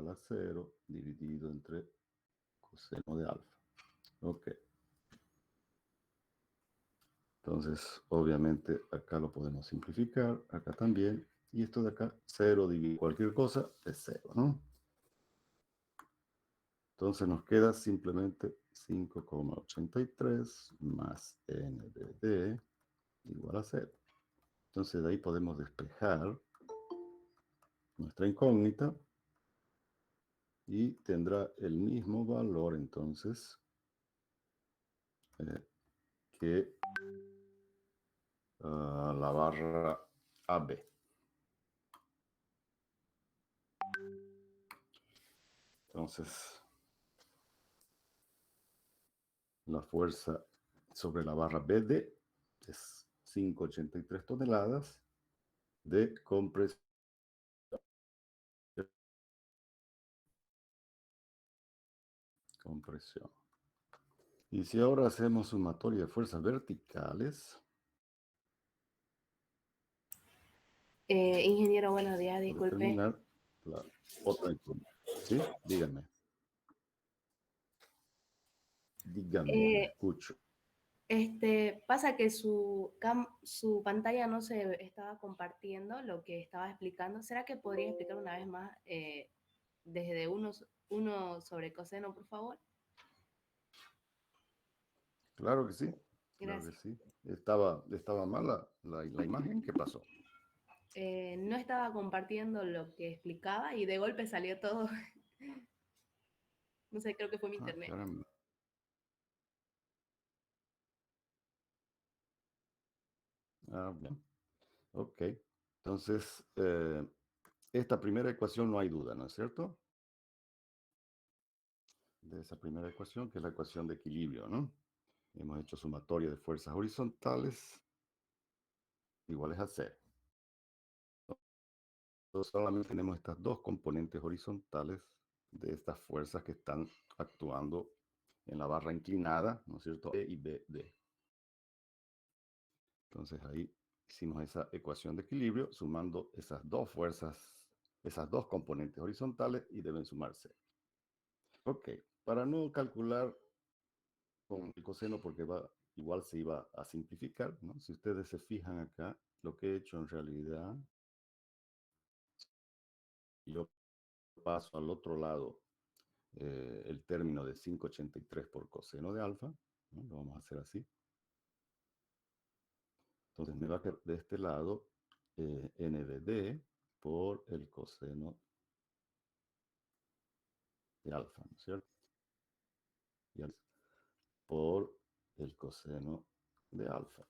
igual a 0 dividido entre coseno de alfa. Ok. Entonces, obviamente, acá lo podemos simplificar, acá también. Y esto de acá, 0 dividido cualquier cosa, es 0, ¿no? Entonces nos queda simplemente 5,83 más n de d igual a 0. Entonces de ahí podemos despejar nuestra incógnita y tendrá el mismo valor entonces que la barra AB. Entonces la fuerza sobre la barra BD es 5,83 toneladas de compresión. Y si ahora hacemos sumatoria de fuerzas verticales, ingeniero, buenos días, para disculpe. determinar la otra incógnita. ¿Sí? Dígame. Dígame, escucho. Pasa que su pantalla no se estaba compartiendo lo que estaba explicando. ¿Será que podría explicar una vez más desde 1 sobre coseno, por favor? Claro que sí. Claro que Gracias. sí. Estaba mala la imagen. ¿Qué pasó? No estaba compartiendo lo que explicaba y de golpe salió todo. No sé, creo que fue mi Ah, internet. caramba. Ah, bien. Ok. Entonces, esta primera ecuación no hay duda, ¿no es cierto? De esa primera ecuación, que es la ecuación de equilibrio, ¿no? Hemos hecho sumatoria de fuerzas horizontales iguales a 0. Entonces, solamente tenemos estas dos componentes horizontales de estas fuerzas que están actuando en la barra inclinada, ¿no es cierto? E y BD. Entonces ahí hicimos esa ecuación de equilibrio sumando esas dos fuerzas, esas dos componentes horizontales y deben sumarse. Ok, para no calcular con el coseno porque igual se iba a simplificar, ¿no? Si ustedes se fijan acá, lo que he hecho en realidad, yo paso al otro lado el término de 5,83 por coseno de alfa, ¿no? Lo vamos a hacer así. Entonces me va a quedar de este lado n de d por el coseno de alfa, ¿no es cierto? Y por el coseno de alfa.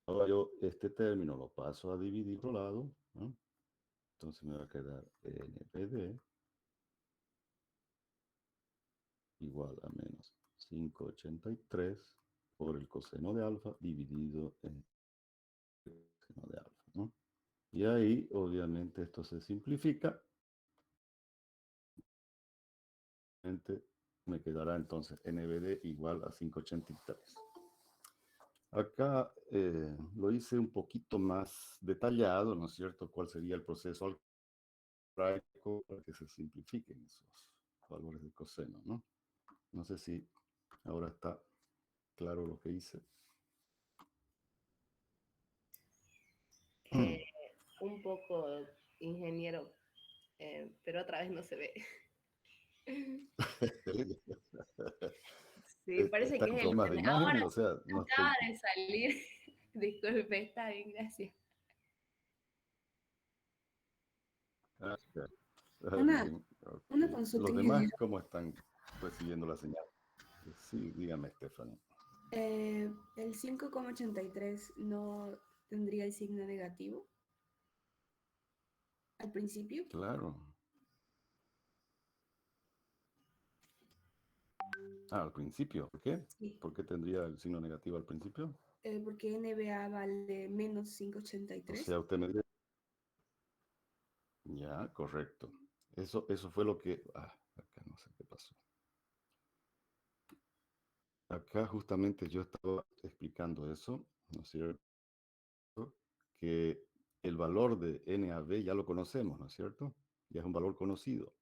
Ahora yo este término lo paso a dividir por lado, ¿no? Entonces me va a quedar NPD igual a menos 5,83 por el coseno de alfa dividido en el coseno de alfa, ¿no? Y ahí, obviamente, esto se simplifica. Me quedará entonces NBD igual a 5,83. Acá lo hice un poquito más detallado, ¿no es cierto? ¿Cuál sería el proceso algebraico para que se simplifiquen esos valores de coseno, ¿no? No sé si ahora está claro lo que hice. Un poco, ingeniero, pero otra vez no se ve. Sí, parece Está que con es el problemas de internet. imagen, Ahora o sea, no acaba estoy... de salir. Disculpe, está bien, gracias. Ah, Una, bien, ok. una consulta, Los demás, ingeniero. ¿cómo están recibiendo la señal? Sí, dígame, Stephanie. El 5,83 no tendría el signo negativo al principio, Claro. Ah, al principio, ¿por qué? sí, ¿Por qué tendría el signo negativo al principio? porque NBA vale menos O 5,83. sea, usted me dice, ya, correcto. Eso fue lo que... Ah, acá no sé qué pasó. Acá justamente yo estaba explicando eso, ¿no es cierto? Que el valor de NAB ya lo conocemos, ¿no es cierto? Ya es un valor conocido.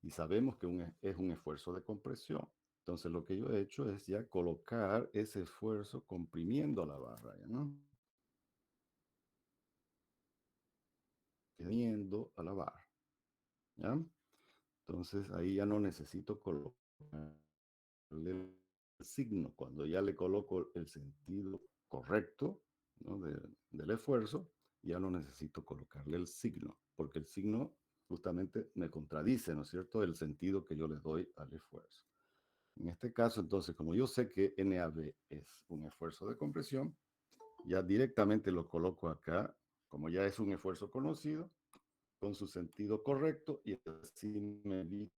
Y sabemos que es un esfuerzo de compresión. Entonces lo que yo he hecho es ya colocar ese esfuerzo comprimiendo la barra, ¿ya no? Comprimiendo a la barra, ¿ya? Entonces ahí ya no necesito colocarle el signo. Cuando ya le coloco el sentido correcto, ¿no? del esfuerzo, ya no necesito colocarle el signo, porque el signo justamente me contradice, ¿no es cierto?, el sentido que yo le doy al esfuerzo. En este caso, entonces, como yo sé que NAB es un esfuerzo de compresión, ya directamente lo coloco acá, como ya es un esfuerzo conocido, con su sentido correcto, y así me evito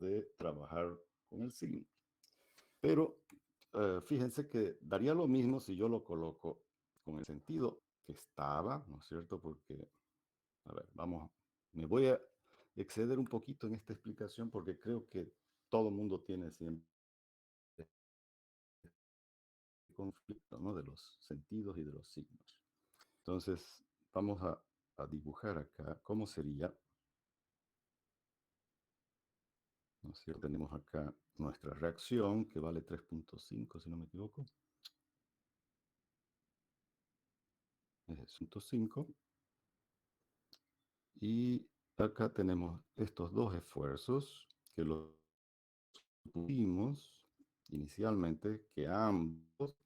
de trabajar con el signo. Pero fíjense que daría lo mismo si yo lo coloco con el sentido que estaba, ¿no es cierto? Porque, a ver, me voy a exceder un poquito en esta explicación porque creo que todo el mundo tiene siempre conflicto, ¿no? De los sentidos y de los signos. Entonces, vamos a dibujar acá cómo sería, ¿no es cierto? Tenemos acá nuestra reacción que vale 3.5, si no me equivoco. Es 5. Y acá tenemos estos dos esfuerzos que los pusimos inicialmente, que ambos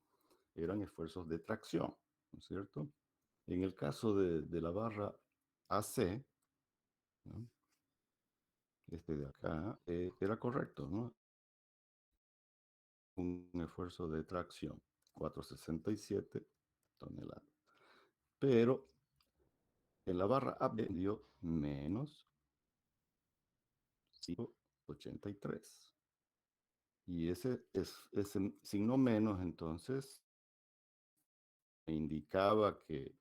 eran esfuerzos de tracción, ¿no es cierto? En el caso de la barra AC, ¿no? Este de acá, era correcto, ¿no? Un esfuerzo de tracción, 467 toneladas. Pero en la barra AB dio menos 583. Y ese signo menos, entonces, me indicaba que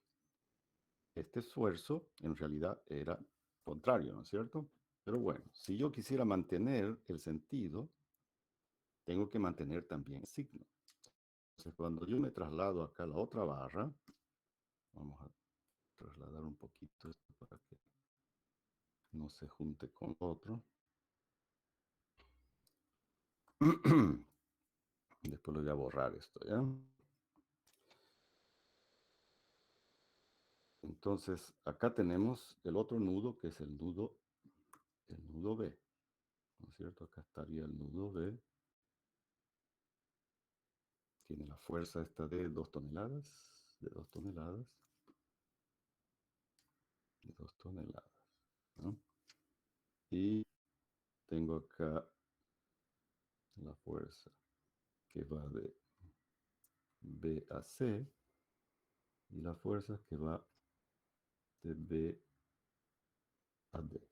este esfuerzo en realidad era contrario, ¿no es cierto? Pero bueno, si yo quisiera mantener el sentido, tengo que mantener también el signo. Entonces, cuando yo me traslado acá a la otra barra, vamos a trasladar un poquito esto para que no se junte con otro. Después lo voy a borrar esto, ¿ya? Entonces, acá tenemos el otro nudo, que es el nudo B, ¿no es cierto? Acá estaría el nudo B. Tiene la fuerza esta de 2 toneladas, de 2 toneladas, de 2 toneladas, ¿no? Y tengo acá la fuerza que va de B a C y la fuerza que va de B a D.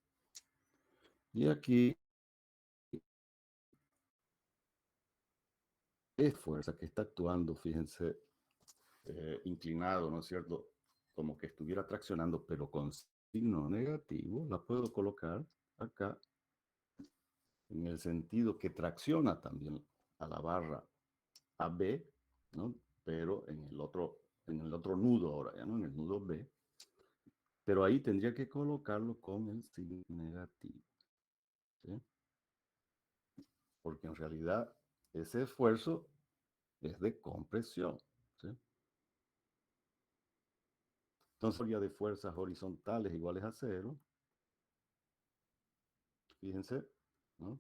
Y aquí es fuerza que está actuando, fíjense, inclinado, ¿no es cierto? Como que estuviera traccionando, pero con signo negativo, la puedo colocar acá en el sentido que tracciona también a la barra AB, ¿no? Pero en el otro nudo ahora, ¿ya no? En el nudo B. Pero ahí tendría que colocarlo con el signo negativo, ¿sí? Porque en realidad ese esfuerzo es de compresión, ¿sí? Entonces, la de fuerzas horizontales iguales a 0, fíjense, ¿no?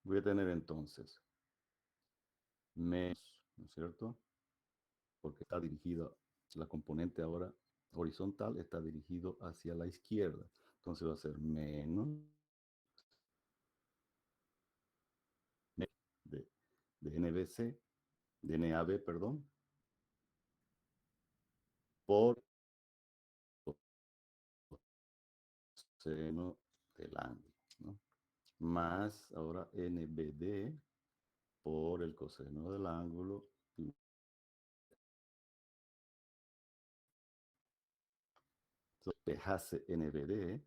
Voy a tener entonces menos, ¿no es cierto? Porque está dirigida, la componente ahora horizontal está dirigido hacia la izquierda. Entonces va a ser menos de NBC, de NAB, perdón, por seno del ángulo, ¿no? Más ahora NBD por el coseno del ángulo. Entonces, dejase NBD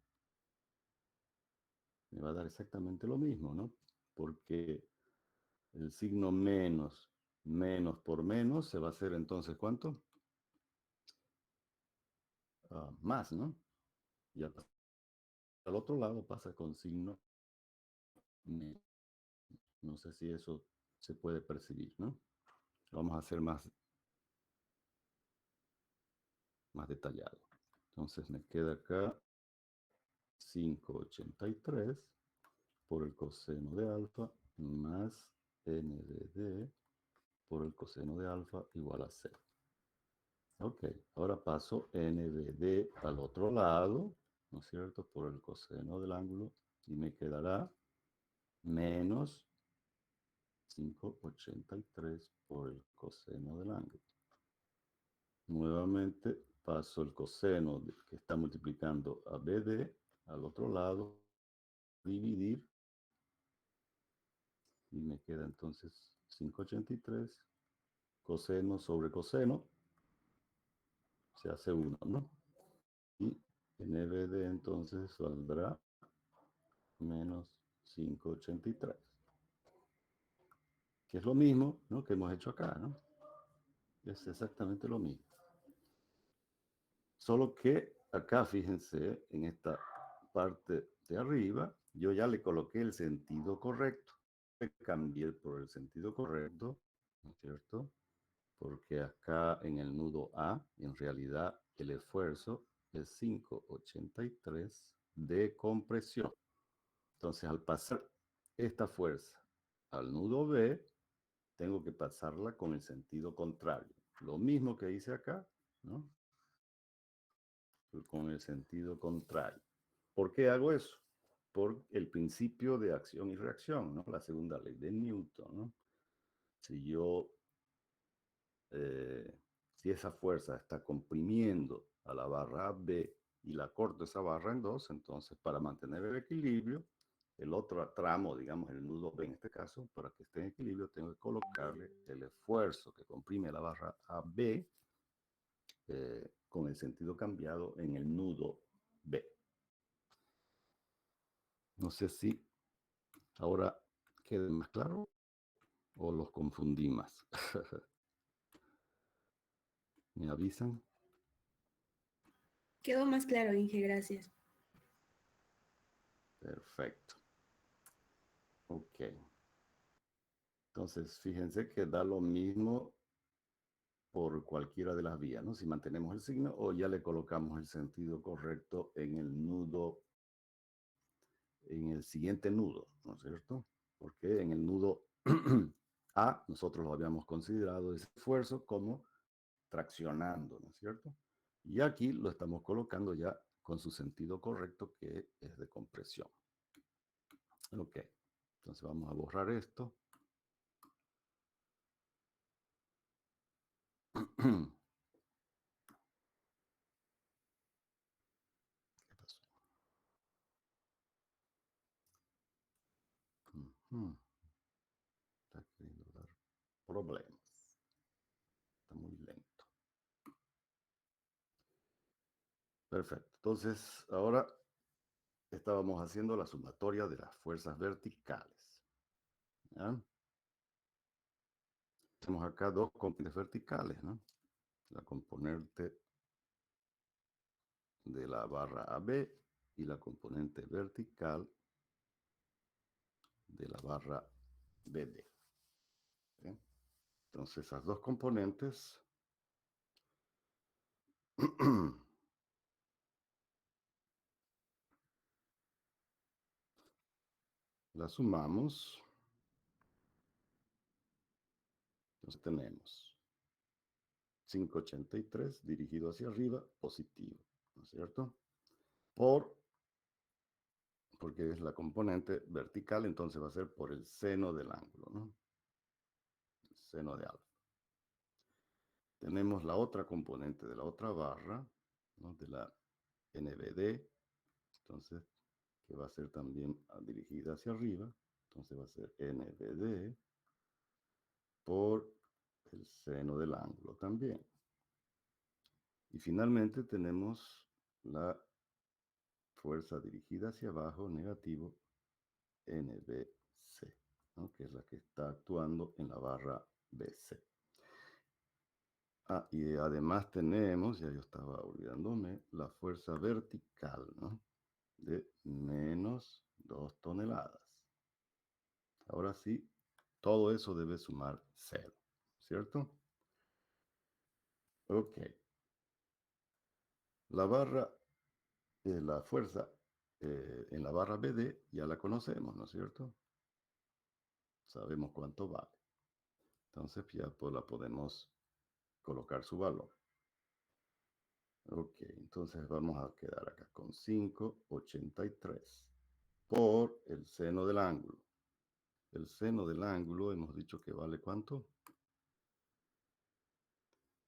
me va a dar exactamente lo mismo, ¿no? Porque el signo menos por menos se va a hacer entonces, ¿cuánto? más, ¿no? Y al otro lado pasa con signo menos. No sé si eso se puede percibir, ¿no? Vamos a hacer más detallado. Entonces me queda acá 5,83 por el coseno de alfa más n de d por el coseno de alfa igual a 0. Ok, ahora paso n de d al otro lado, ¿no es cierto? Por el coseno del ángulo y me quedará menos 5,83 por el coseno del ángulo. Nuevamente paso el coseno que está multiplicando a BD al otro lado, dividir, y me queda entonces 5,83, coseno sobre coseno, se hace 1, ¿no? Y NBD entonces saldrá menos 5,83, que es lo mismo, ¿no?, que hemos hecho acá, ¿no? Es exactamente lo mismo. Solo que acá, fíjense, en esta parte de arriba, yo ya le coloqué el sentido correcto. Cambié por el sentido correcto, ¿no es cierto? Porque acá en el nudo A, en realidad el esfuerzo es 5,83 de compresión. Entonces, al pasar esta fuerza al nudo B, tengo que pasarla con el sentido contrario. Lo mismo que hice acá, ¿no? Con el sentido contrario. ¿Por qué hago eso? Por el principio de acción y reacción, ¿no? La segunda ley de Newton, ¿no? Si yo, si esa fuerza está comprimiendo a la barra B y la corto esa barra en dos, entonces para mantener el equilibrio, el otro tramo, digamos el nudo B en este caso, para que esté en equilibrio, tengo que colocarle el esfuerzo que comprime la barra AB con el sentido cambiado en el nudo B. No sé si ahora quede más claro o los confundí más. ¿Me avisan? Quedó más claro, Inge, gracias. Perfecto. Ok. Entonces, fíjense que da lo mismo por cualquiera de las vías, ¿no? Si mantenemos el signo o ya le colocamos el sentido correcto en el nudo, en el siguiente nudo, ¿no es cierto? Porque en el nudo A nosotros lo habíamos considerado ese esfuerzo como traccionando, ¿no es cierto? Y aquí lo estamos colocando ya con su sentido correcto, que es de compresión. Ok, entonces vamos a borrar esto. ¿Qué pasó? Está queriendo dar problemas. Está muy lento. Perfecto. Entonces, ahora estábamos haciendo la sumatoria de las fuerzas verticales. ¿Ya? Tenemos acá dos componentes verticales, ¿no? La componente de la barra AB y la componente vertical de la barra BD. ¿Sí? Entonces, esas dos componentes las sumamos. Entonces tenemos 5,83 dirigido hacia arriba, positivo, ¿no es cierto? Porque es la componente vertical, entonces va a ser por el seno del ángulo, ¿no? El seno de alfa. Tenemos la otra componente de la otra barra, ¿no?, de la NBD, entonces, que va a ser también dirigida hacia arriba, entonces va a ser NBD por el seno del ángulo también. Y finalmente tenemos la fuerza dirigida hacia abajo, negativo, NBC, ¿no?, que es la que está actuando en la barra BC. Y además tenemos, ya yo estaba olvidándome, la fuerza vertical, ¿no? De menos 2 toneladas. Ahora sí, todo eso debe sumar 0, ¿cierto? Ok. La barra, la fuerza en la barra BD ya la conocemos, ¿no es cierto? Sabemos cuánto vale. Entonces ya pues, la podemos colocar su valor. Ok, entonces vamos a quedar acá con 5,83 por el seno del ángulo. El seno del ángulo hemos dicho que vale ¿cuánto?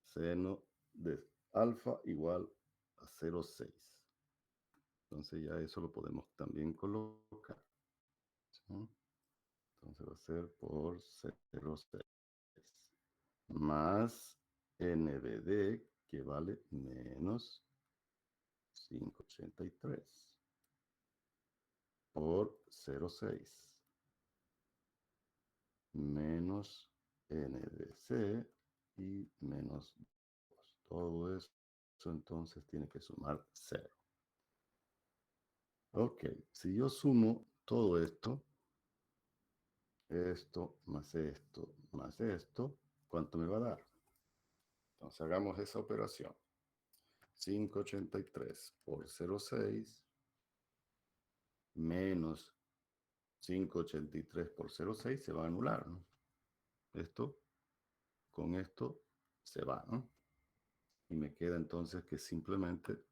Seno de alfa igual a 0,6. Entonces ya eso lo podemos también colocar, ¿sí? Entonces va a ser por 0,6 más NBD, que vale menos 5,83 por 0,6 menos NBC y menos 2. Todo eso entonces tiene que sumar 0. Ok, si yo sumo todo esto, esto más esto, ¿cuánto me va a dar? Entonces hagamos esa operación. 5,83 por 0,6 menos 5,83 por 0,6 se va a anular, ¿no? Esto con esto se va, ¿no? Y me queda entonces que simplemente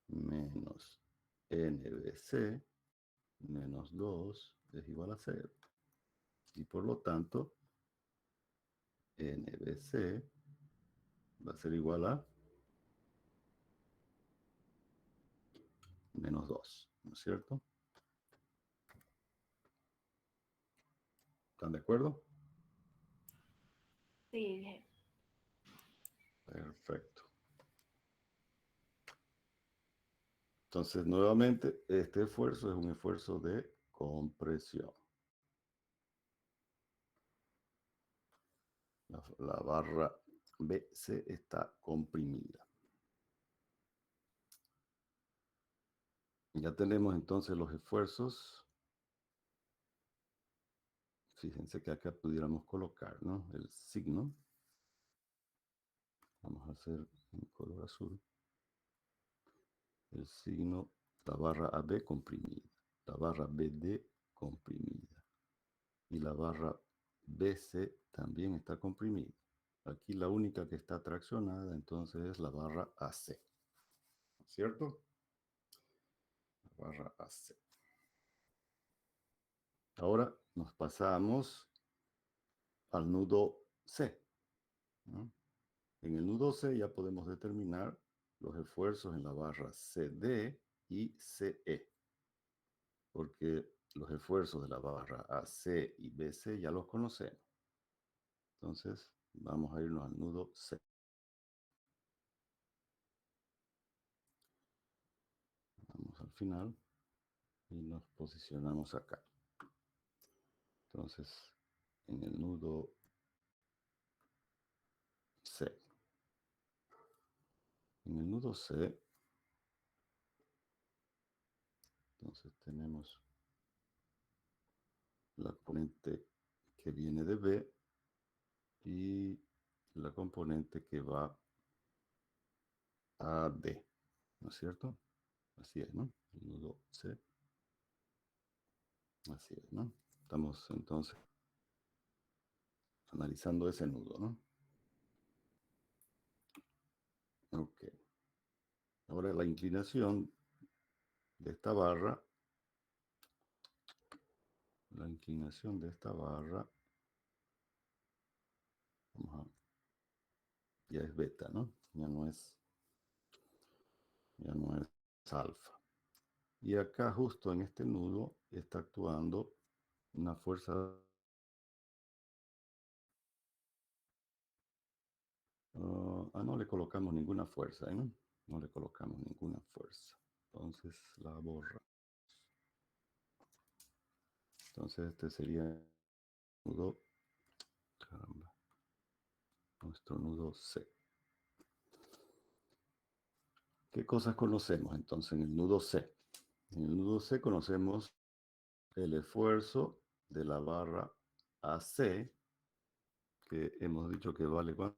menos NBC menos 2 es igual a 0. Y por lo tanto, NBC va a ser igual a menos 2, ¿no es cierto? ¿Están de acuerdo? Sí, Perfecto. Entonces, nuevamente, este esfuerzo es un esfuerzo de compresión. La barra BC está comprimida. Ya tenemos entonces los esfuerzos. Fíjense que acá pudiéramos colocar, ¿no? El signo. Vamos a hacer en color azul. El signo, la barra AB comprimida, la barra BD comprimida y la barra BC también está comprimida. Aquí la única que está traccionada entonces es la barra AC, ¿cierto? La barra AC. Ahora nos pasamos al nudo C, ¿no? En el nudo C ya podemos determinar los esfuerzos en la barra CD y CE, porque los esfuerzos de la barra AC y BC ya los conocemos. Entonces, vamos a irnos al nudo C. Vamos al final y nos posicionamos acá. Entonces, en el nudo C. En el nudo C, entonces tenemos la componente que viene de B y la componente que va a D, ¿no es cierto? Así es, ¿no? El nudo C. Así es, ¿no? Estamos entonces analizando ese nudo, ¿no? Ok. Ahora la inclinación de esta barra, ya es beta, ¿no? Ya no es alfa. Y acá justo en este nudo está actuando una fuerza. No le colocamos ninguna fuerza, ¿no? No le colocamos ninguna fuerza. Entonces la borra. Entonces este sería nudo. Caramba. nuestro nudo C. ¿Qué cosas conocemos entonces en el nudo C? En el nudo C conocemos el esfuerzo de la barra AC, que hemos dicho que vale ¿cuánto?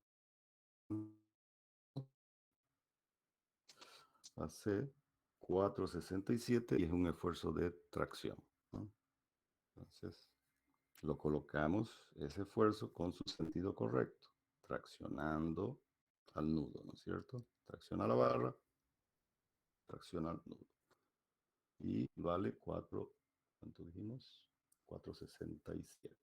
AC 467 y es un esfuerzo de tracción, ¿no? Entonces, lo colocamos, ese esfuerzo, con su sentido correcto, traccionando al nudo, ¿no es cierto? Tracciona la barra, tracciona al nudo. Y vale 4, ¿cuánto dijimos? 467.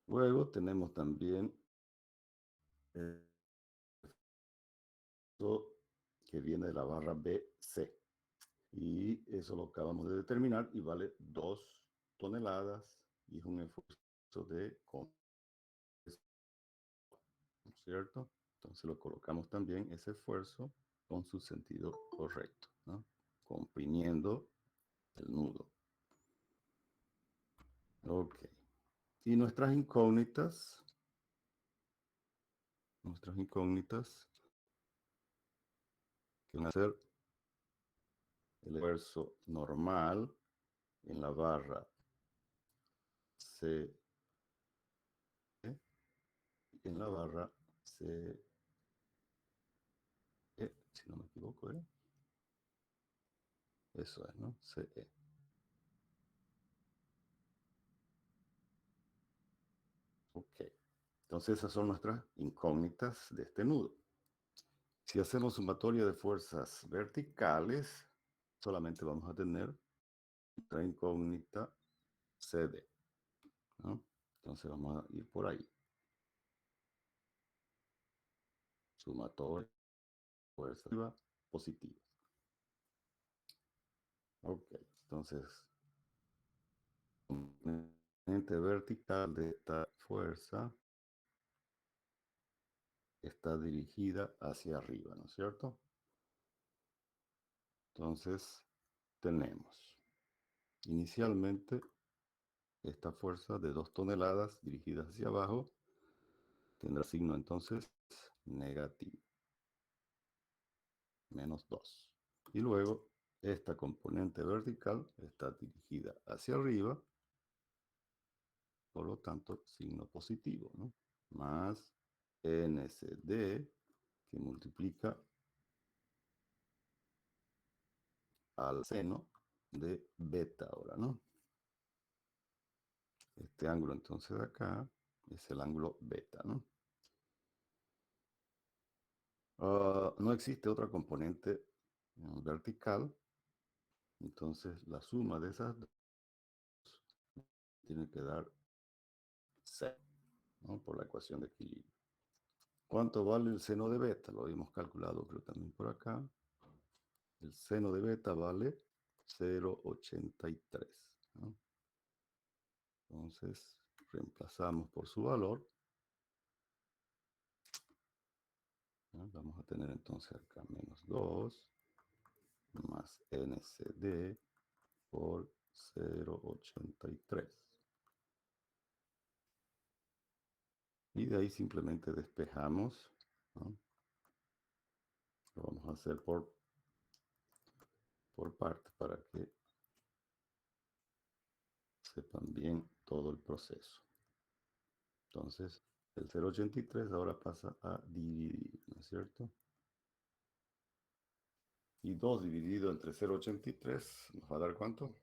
Luego tenemos también el que viene de la barra BC. Y eso lo acabamos de determinar y vale 2 toneladas y es un esfuerzo de compresión, ¿no es cierto? Entonces lo colocamos también ese esfuerzo con su sentido correcto, ¿no? Comprimiendo el nudo. Ok. Y nuestras incógnitas que van a ser el esfuerzo normal en la barra C, en la barra C, si no me equivoco, eso es, ¿no? CE. Ok. Entonces esas son nuestras incógnitas de este nudo. Si hacemos sumatoria de fuerzas verticales, solamente vamos a tener la incógnita CD, ¿no? Entonces vamos a ir por ahí. Sumatoria, fuerza positiva. Ok, entonces, componente vertical de esta fuerza está dirigida hacia arriba, ¿no es cierto? Entonces, tenemos inicialmente esta fuerza de 2 toneladas dirigida hacia abajo tendrá signo entonces negativo, menos 2. Y luego esta componente vertical está dirigida hacia arriba, por lo tanto signo positivo, ¿no? Más NCD, que multiplica al seno de beta ahora, ¿no? Este ángulo entonces de acá es el ángulo beta, ¿no? No existe otra componente vertical, entonces la suma de esas dos tiene que dar 6, ¿no? Por la ecuación de equilibrio. ¿Cuánto vale el seno de beta? Lo habíamos calculado, pero también por acá. El seno de beta vale 0,83, ¿no? Entonces, reemplazamos por su valor, ¿no? Vamos a tener entonces acá menos 2 más NCD por 0,83. Y de ahí simplemente despejamos, ¿no? Lo vamos a hacer por parte para que sepan bien todo el proceso. Entonces, el 0,83 ahora pasa a dividir, ¿no es cierto? Y 2 dividido entre 0,83 nos va a dar ¿cuánto?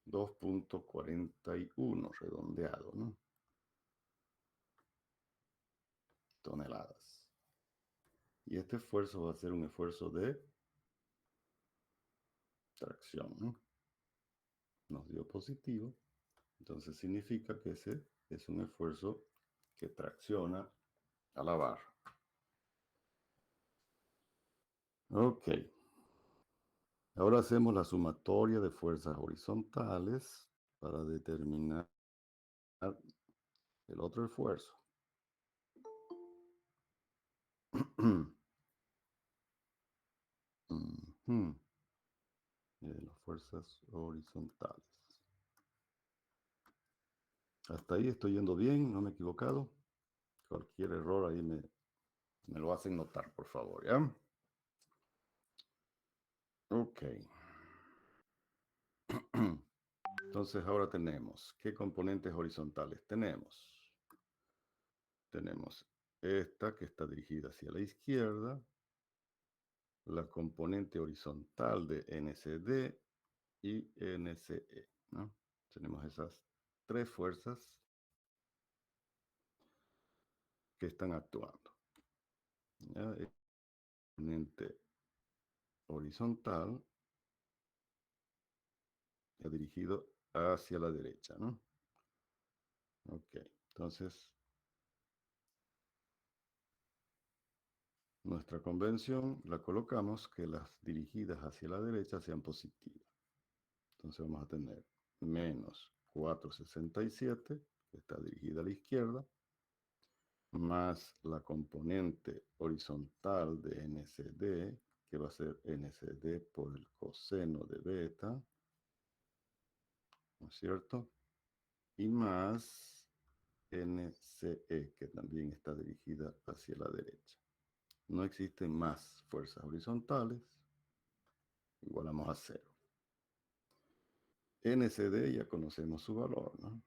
2,41 redondeado, ¿no? Toneladas. Y este esfuerzo va a ser un esfuerzo de tracción, ¿no? Nos dio positivo, entonces significa que ese es un esfuerzo que tracciona a la barra. Ok. Ahora hacemos la sumatoria de fuerzas horizontales para determinar el otro esfuerzo. Las fuerzas horizontales. Hasta ahí estoy yendo bien, no me he equivocado. Cualquier error ahí me lo hacen notar, por favor, ¿ya? Ok. Entonces ahora tenemos, ¿qué componentes horizontales tenemos? Tenemos esta que está dirigida hacia la izquierda, la componente horizontal de NCD y NCE, ¿no? Tenemos esas tres fuerzas que están actuando. ¿Ya? El componente horizontal ha dirigido hacia la derecha, ¿no? Ok, entonces nuestra convención la colocamos que las dirigidas hacia la derecha sean positivas. Entonces vamos a tener menos 467, que está dirigida a la izquierda, más la componente horizontal de NCD, que va a ser NCD por el coseno de beta, ¿no es cierto? Y más NCE, que también está dirigida hacia la derecha. No existen más fuerzas horizontales, igualamos a 0. NCD ya conocemos su valor, ¿no?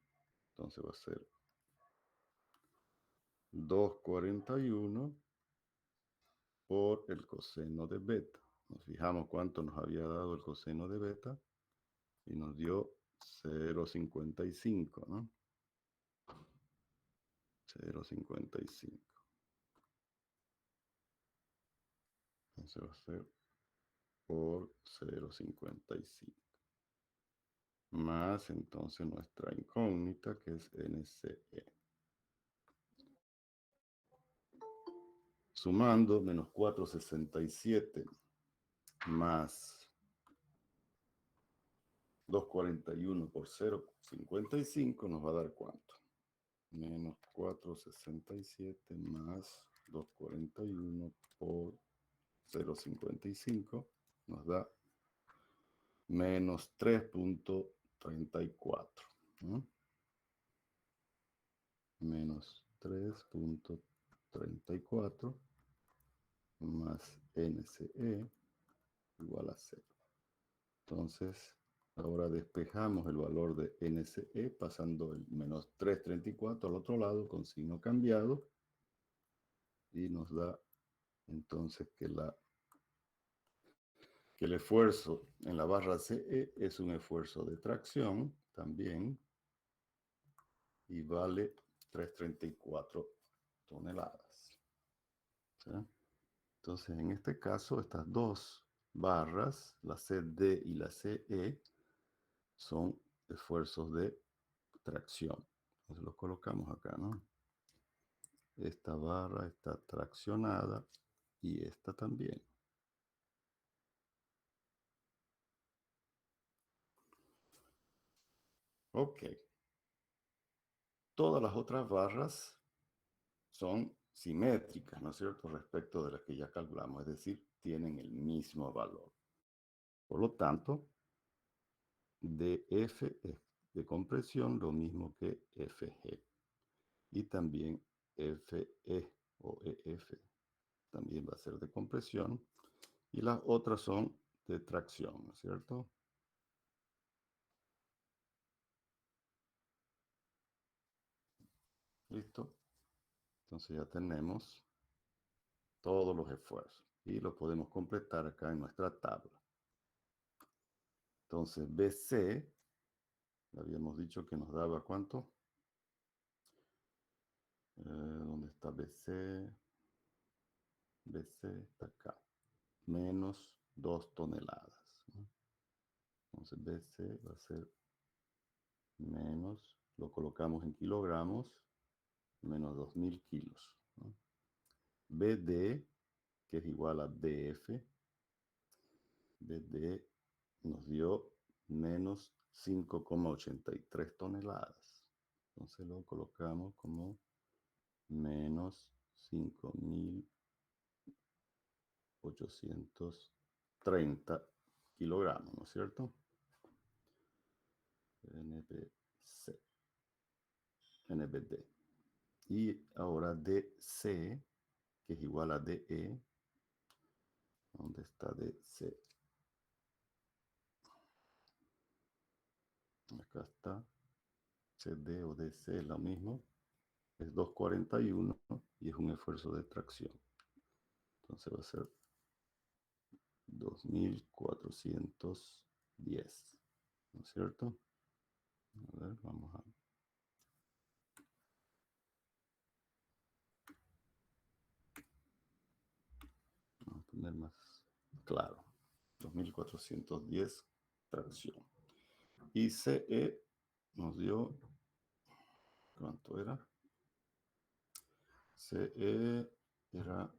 Entonces va a ser 241 por el coseno de beta. Nos fijamos cuánto nos había dado el coseno de beta y nos dio 0,55, ¿no? 0,55. Entonces va a ser por 0,55. Más entonces nuestra incógnita que es NCE. Sumando menos 467 más 241 por 0,55 nos va a dar ¿cuánto? Menos 467 más 241 por 0,55 nos da menos 3,34. ¿no? Menos 3,34 más NCE igual a 0. Entonces, ahora despejamos el valor de NCE pasando el menos 3,34 al otro lado con signo cambiado y nos da entonces que el esfuerzo en la barra CE es un esfuerzo de tracción también y vale 3,34 toneladas. ¿Sí? Entonces, en este caso, estas dos barras, la CD y la CE, son esfuerzos de tracción. Entonces los colocamos acá, ¿no? Esta barra está traccionada y esta también. Ok. Todas las otras barras son simétricas, ¿no es cierto?, respecto de las que ya calculamos, es decir, tienen el mismo valor. Por lo tanto, DF es de compresión lo mismo que FG. Y también FE o EF también va a ser de compresión. Y las otras son de tracción, ¿no es cierto? ¿Listo? Entonces ya tenemos todos los esfuerzos y los podemos completar acá en nuestra tabla. Entonces BC, habíamos dicho que nos daba ¿cuánto? ¿Dónde está BC? BC está acá, menos 2 toneladas. ¿no? Entonces BC va a ser menos, lo colocamos en kilogramos, menos 2.000 kilos. ¿no? BD, que es igual a DF, BD nos dio menos 5,83 toneladas. Entonces lo colocamos como menos 5.830 kilogramos, ¿no es cierto? NPC. NBD. Y ahora DC, que es igual a DE. ¿Dónde está DC? Acá está. CD o DC es lo mismo. Es 241 y es un esfuerzo de tracción. Entonces va a ser 2410. ¿No es cierto? A ver, vamos a poner más claro. 2410 tracción. Y CE nos dio, ¿cuánto era? CE era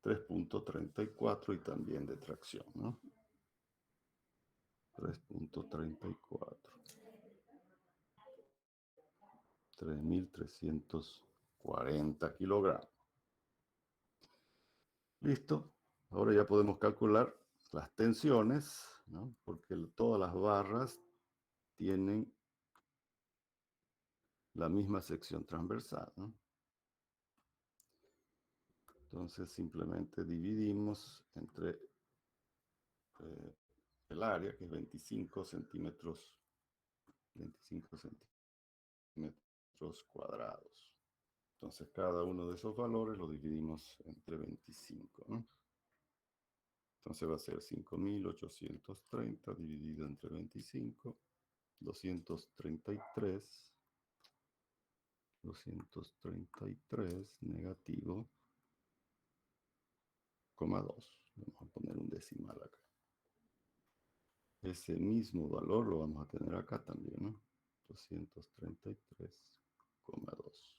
3.34 y también de tracción, ¿no? 3.34. 3.340 kilogramos. Listo. Ahora ya podemos calcular las tensiones, ¿no? Porque todas las barras tienen la misma sección transversal, ¿no? Entonces simplemente dividimos entre el área, que es 25 centímetros cuadrados. Entonces cada uno de esos valores lo dividimos entre 25, ¿no? Entonces va a ser 5.830 dividido entre 25, 233 negativo, coma 2. Vamos a poner un decimal acá. Ese mismo valor lo vamos a tener acá también, ¿no? 233,2.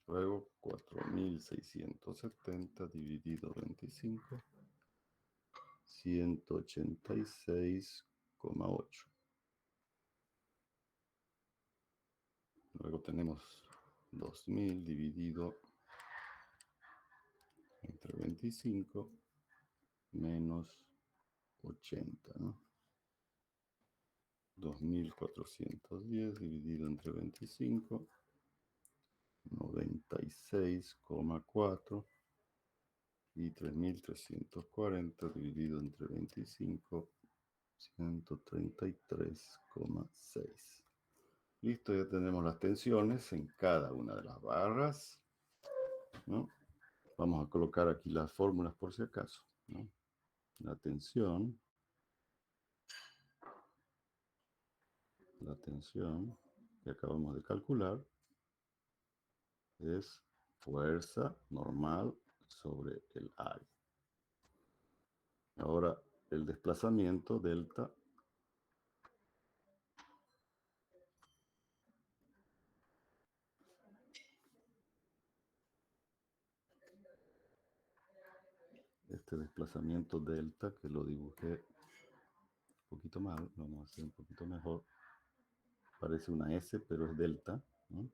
Luego 4.670 dividido 25, 186,8. Luego tenemos 2.000 dividido entre 25 menos 80, ¿no? 2.410 dividido entre 25, 96,4. Y 3.340 dividido entre 25, 133,6. Listo, ya tenemos las tensiones en cada una de las barras, ¿no? Vamos a colocar aquí las fórmulas por si acaso, ¿no? La tensión que acabamos de calcular es fuerza normal sobre el área. Ahora, el desplazamiento delta este desplazamiento delta, que lo dibujé un poquito mal, lo vamos a hacer un poquito mejor. Parece una S, pero es delta, ¿no?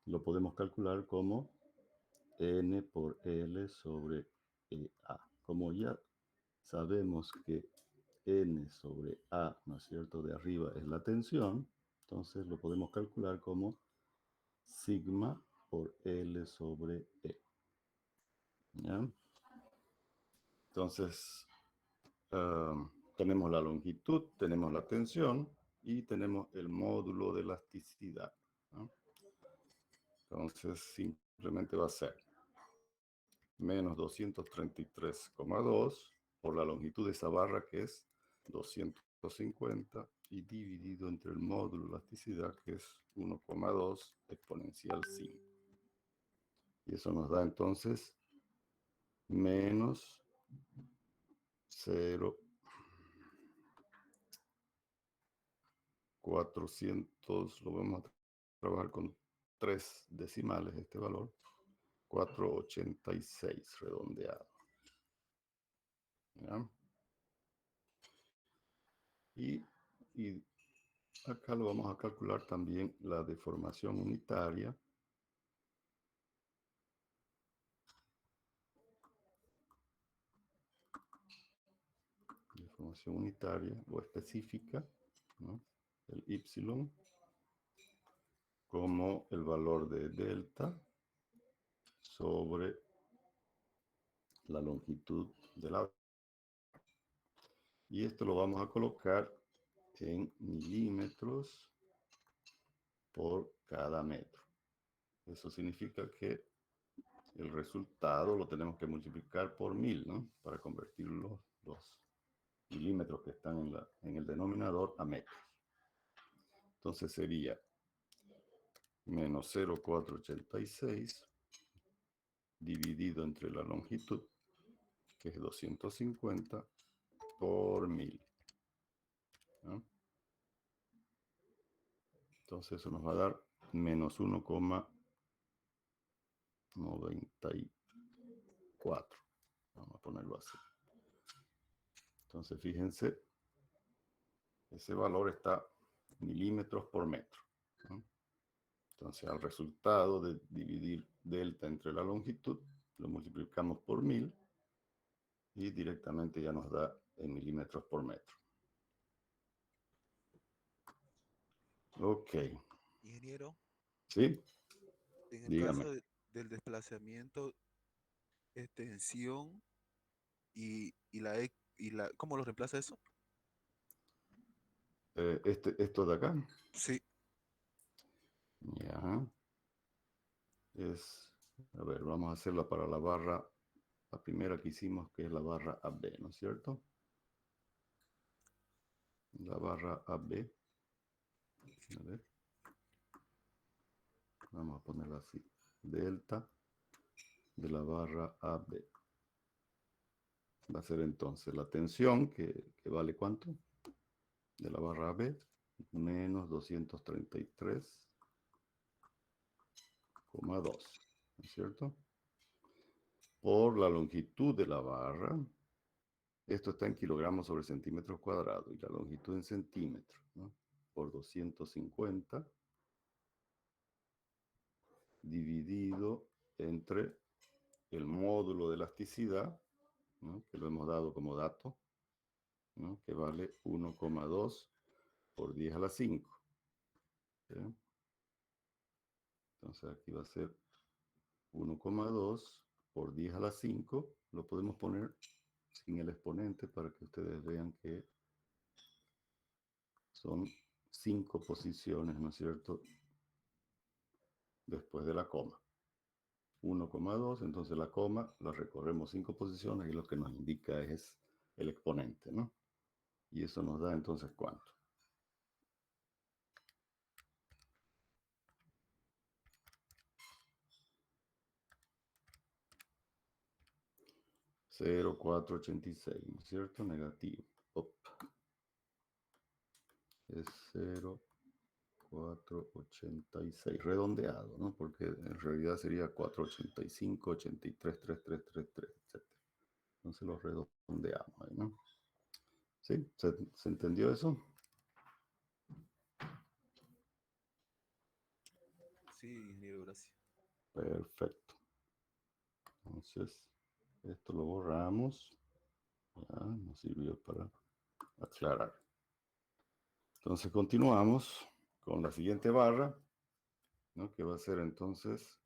Lo podemos calcular como N por L sobre EA. Como ya sabemos que N sobre A, ¿no es cierto?, de arriba es la tensión, entonces lo podemos calcular como sigma por L sobre E. ¿Ya? Entonces, tenemos la longitud, tenemos la tensión y tenemos el módulo de elasticidad, ¿no? Entonces, simplemente va a ser menos 233,2 por la longitud de esa barra, que es 250, y dividido entre el módulo de elasticidad, que es 1,2 exponencial 5. Y eso nos da entonces menos 0,400, lo vamos a trabajar con 3 decimales este valor, 486 redondeado. ¿Ya? Y acá lo vamos a calcular también la deformación unitaria. Deformación unitaria o específica, ¿no? el y como el valor de delta sobre la longitud de la... Y esto lo vamos a colocar en milímetros por cada metro. Eso significa que el resultado lo tenemos que multiplicar por 1000, ¿no? Para convertir los milímetros que están en el denominador a metros. Entonces sería menos 0,486 dividido entre la longitud, que es 250, por 1000, ¿no? Entonces eso nos va a dar menos 1,94. Vamos a ponerlo así. Entonces fíjense, ese valor está milímetros por metro, ¿no? Entonces al resultado de dividir delta entre la longitud, lo multiplicamos por 1000 y directamente ya nos da en milímetros por metro. Ok. Ingeniero, ¿Sí? en el Dígame. caso del desplazamiento, extensión y ¿cómo lo reemplaza eso? Esto de acá, Sí, ya, a ver, vamos a hacerla para la barra, la primera que hicimos, que es la barra AB, ¿no es cierto? La barra AB, a ver, vamos a ponerla así, delta de la barra AB. Va a ser entonces la tensión, que vale ¿cuánto? De la barra AB, menos 233,2, ¿no es cierto? Por la longitud de la barra, esto está en kilogramos sobre centímetros cuadrados, y la longitud en centímetros, ¿no? Por 250 dividido entre el módulo de elasticidad, ¿no? Que lo hemos dado como dato, ¿no? Que vale 1,2 por 10 a la 5. ¿Sí? Entonces aquí va a ser 1,2 por 10 a la 5. Lo podemos poner sin el exponente para que ustedes vean que son 5 posiciones, ¿no es cierto? Después de la coma. 1,2, entonces la coma la recorremos 5 posiciones y lo que nos indica es el exponente, ¿no? Y eso nos da entonces ¿cuánto? Cero, 486, ¿no es cierto? Negativo. Op. Es 0,486, redondeado, ¿no? Porque en realidad sería 485, 83, 3333, etc. Entonces lo redondeamos ahí, ¿no? ¿Sí? ¿Se entendió eso? sí, ingeniero, gracias. Perfecto. Entonces, esto lo borramos. Ya, nos sirvió para aclarar. Entonces continuamos con la siguiente barra, ¿no? Que va a ser entonces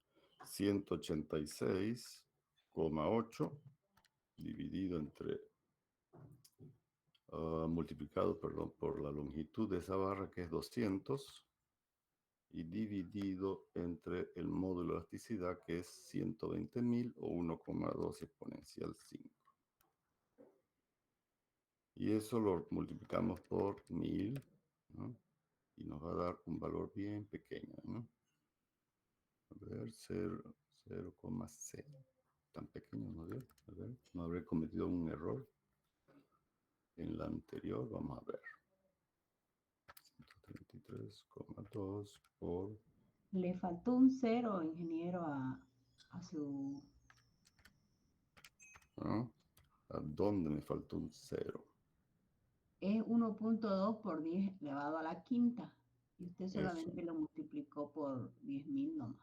186,8 dividido entre, multiplicado, perdón, por la longitud de esa barra, que es 200, y dividido entre el módulo de elasticidad, que es 120.000 o 1,2 exponencial 5. Y eso lo multiplicamos por 1000, ¿no? Y nos va a dar un valor bien pequeño, ¿no? A ver, 0,0. Tan pequeño, ¿no? A ver, no habré cometido un error en la anterior. Vamos a ver. 133,2 por... Le faltó un cero, ingeniero, a su... ¿no? ¿A dónde me faltó un 0? Es 1.2 por 10 elevado a la quinta. Y usted Eso. solamente lo multiplicó por 10.000 nomás.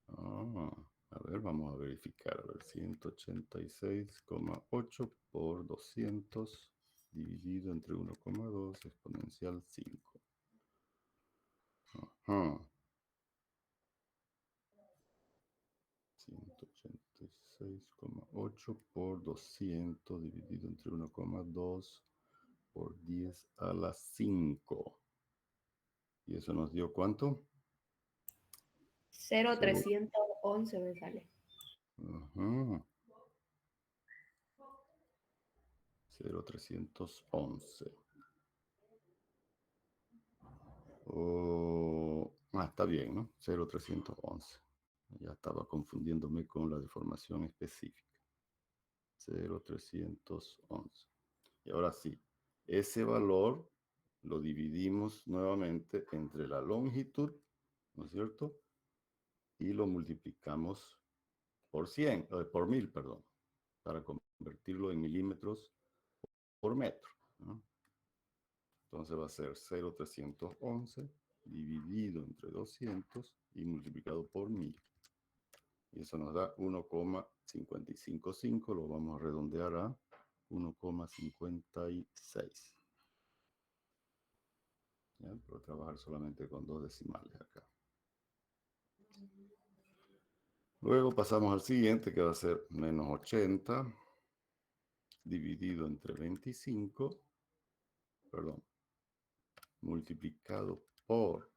Ah, a ver, vamos a verificar. A ver, 186,8 por 200 dividido entre 1,2 exponencial 5. Ujú. 186,8 por 200 dividido entre 1,2 por 10 a la 5. ¿Y eso nos dio cuánto? 0,311 me sale. Ujú. 0,311. Está bien, ¿no? 0,311. Ya estaba confundiéndome con la deformación específica. 0,311. Y ahora sí, ese valor lo dividimos nuevamente entre la longitud, ¿no es cierto? Y lo multiplicamos por 100, por 1000, perdón, para convertirlo en milímetros por metro, ¿no? Entonces va a ser 0,311 dividido entre 200 y multiplicado por 1000. Y eso nos da 1,555, lo vamos a redondear a 1,56. ¿Ya? Puedo trabajar solamente con 2 decimales acá. Luego pasamos al siguiente, que va a ser menos 80 dividido entre 25, perdón, multiplicado por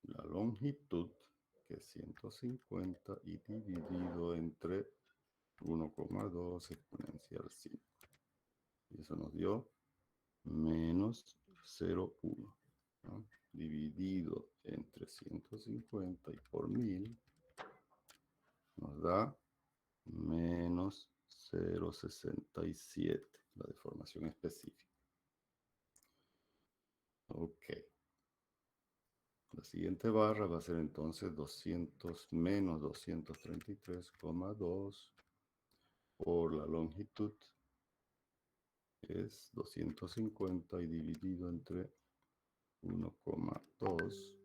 la longitud, que es 150, y dividido entre 1,2 exponencial 5. Y eso nos dio menos 0,1, ¿no? Dividido entre 150 y por 1000 nos da menos 0,67, la deformación específica. Ok. La siguiente barra va a ser entonces 200 menos 233,2 por la longitud, que es 250 y dividido entre 1,2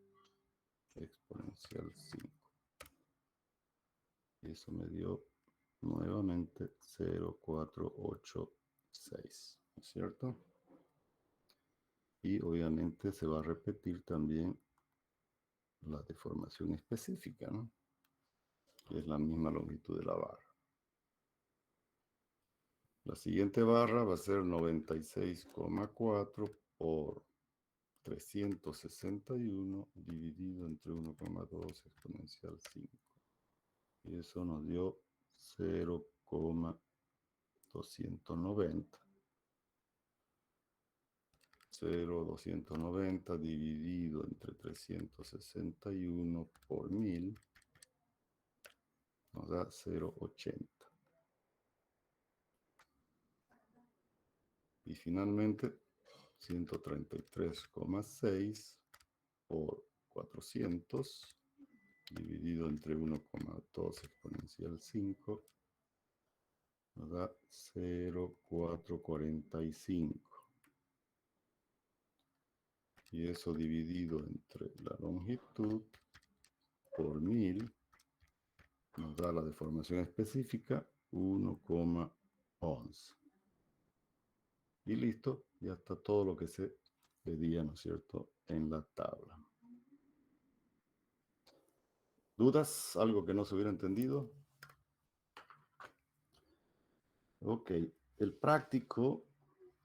exponencial 5. Y eso me dio nuevamente 0,486, ¿no es cierto? Y obviamente se va a repetir también la deformación específica, ¿no? Que es la misma longitud de la barra. La siguiente barra va a ser 96,4 por 361 dividido entre 1,2 exponencial 5. Y eso nos dio 0,290. 0,290 dividido entre 361 por 1000 nos da 0,80. Y finalmente 133,6 por 400 dividido entre 1,2 exponencial 5 nos da 0,445. Y eso dividido entre la longitud por 1000 nos da la deformación específica 1,11. Y listo, ya está todo lo que se pedía, ¿no es cierto?, en la tabla. ¿Dudas? ¿Algo que no se hubiera entendido? Ok, el práctico,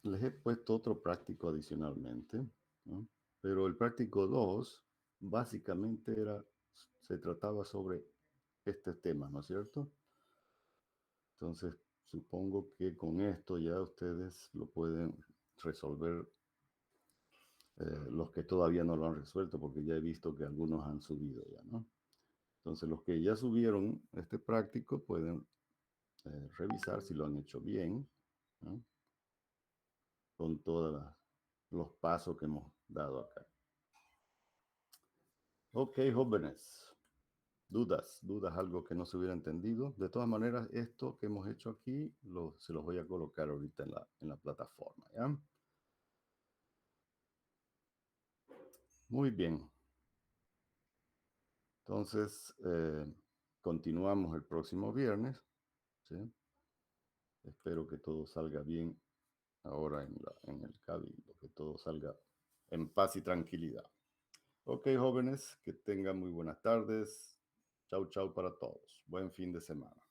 les he puesto otro práctico adicionalmente, ¿no? Pero el práctico 2 básicamente se trataba sobre este tema, ¿no es cierto? Entonces, supongo que con esto ya ustedes lo pueden resolver, los que todavía no lo han resuelto, porque ya he visto que algunos han subido ya, ¿no? Entonces, los que ya subieron este práctico pueden revisar si lo han hecho bien, ¿no? Con todos los pasos que hemos dado acá. Ok, jóvenes. ¿Dudas? ¿Algo que no se hubiera entendido? De todas maneras, esto que hemos hecho aquí, se los voy a colocar ahorita en la plataforma, ¿ya? Muy bien. Entonces, continuamos el próximo viernes, ¿sí? Espero que todo salga bien ahora en el cabildo, que todo salga en paz y tranquilidad. Ok, jóvenes, que tengan muy buenas tardes. Chau, chau para todos. Buen fin de semana.